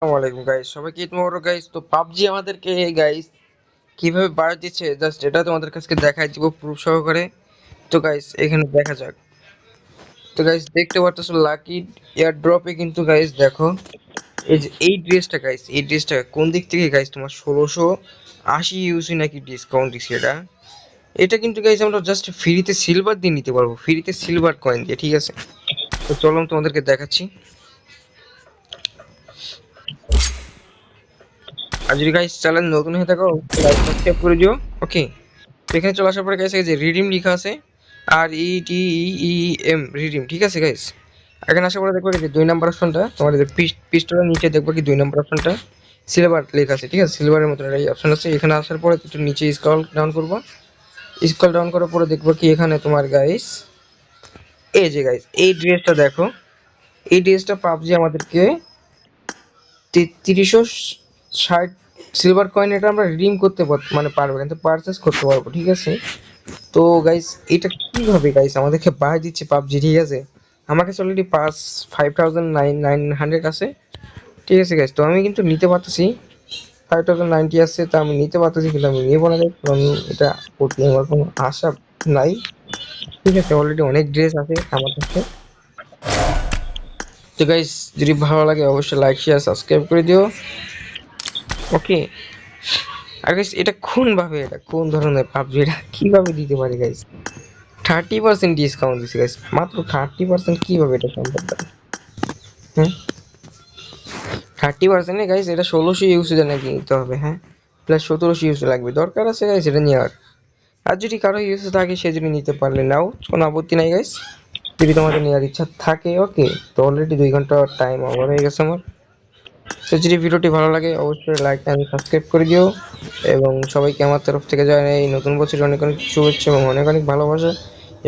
আসসালামু আলাইকুম গাইস, সবাইকে ঈদ মোবারক গাইস। তো পাবজি আমাদেরকে গাইস কিভাবে বাড়ি দিচ্ছে জাস্ট এটা তোমাদের কাছে দেখাই দিব প্রুফ সহকারে। তো গাইস এখানে দেখা যাক। তো গাইস দেখতে পারতেছো লাকি এয়ার ড্রপে কিন্তু গাইস দেখো এই যে এই ড্রেসটা গাইস, এই ড্রেসটা কোন দিক থেকে গাইস তোমার 1680 ইউসি নাকি ডিসকাউন্ট দিচ্ছে এটা। এটা কিন্তু গাইস আমরা জাস্ট ফ্রিতে সিলভার দিয়ে নিতে পারবো, ফ্রিতে সিলভার কয়েন দিয়ে, ঠিক আছে। তো চলো আমি তোমাদেরকে দেখাচ্ছি। আর যদি গাইস চ্যানেল নতুন হয়ে থাকো লাইক সাবস্ক্রাইব করে দিও। ওকে, তো এখানে চলে আসার পরে গাইস এই যে রিডিম লেখা আছে, আর ই টি ই এম রিডিম, ঠিক আছে গাইস। এখানে আসার পরে দেখবো যে 2 নাম্বার অপশনটা তোমার যে পিস্টলের নিচে দেখবো কি 2 নাম্বার অপশনটা সিলভার লেখা আছে, ঠিক আছে। সিলভারের মতো একটা অপশন আছে। এখানে আসার পরে একটু নিচে স্ক্রল ডাউন করবো। স্ক্রল ডাউন করার পরে দেখবো কি এখানে তোমার গাইস এই যে গাইস এই ড্রেসটা দেখো। এই ড্রেসটা পাবজি আমাদেরকে 3360 সিলভার কয়েন এটা আমরা রিডিম করতে মানে পারবো, কিন্তু পারচেস করতে পারবো, ঠিক আছে। তো গাইস এটা কিভাবে গাইস আমাদেরকে বাড়াই দিচ্ছে পাবজি, ঠিক আছে। আমার কাছে অলরেডি 5900 আছে, ঠিক আছে গাইস। তো আমি কিন্তু নিতে পারতেছি 5090 আছে, তো আমি নিতে পারতেছি, কিন্তু আমি নিয়ে না গাইস, কারণ এটা করতে আমার কোনো আশা নাই, ঠিক আছে। অলরেডি অনেক ড্রেস আছে আমার কাছে। তো গাইস যদি ভালো লাগে অবশ্যই লাইক শেয়ার সাবস্ক্রাইব করে দিও। ওকে, আর গাইস এটা কোন ধরনের পাবজি, এটা কিভাবে দিতে পারে গাইস। 30% ডিসকাউন্ট দিছে গাইস, মাত্র 30%, কিভাবে এটা সম্ভব ভাই? হ্যাঁ, 30% গাইস, এটা 1600 ইউসি নাকি নিতে হবে, হ্যাঁ, প্লাস 1700 ইউসি লাগবে। দরকার আছে গাইস এটা নেওয়ার। আর যদি কারো ইউসি থাকে সে যদি নিতে পারলে নাও, কোনো আপত্তি নাই গাইস, যদি তোমাদের নেওয়ার ইচ্ছা থাকে। ওকে, তো অলরেডি 2 ঘন্টা টাইম ওভার হয়ে গেছে আমার। তো যদি ভিডিওটি ভালো লাগে অবশ্যই লাইক এন্ড সাবস্ক্রাইব করে দিও, এবং সবাইকে আমার তরফ থেকে জানাই এই নতুন বছরের অনেক অনেক শুভেচ্ছা এবং অনেক অনেক ভালোবাসা,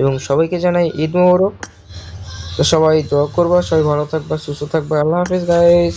এবং সবাইকে জানাই ঈদ মোবারক। তো সবাই দোয়া করবা, সবাই ভালো থাকবা, সুস্থ থাকবা। আল্লাহ হাফেজ গাইস।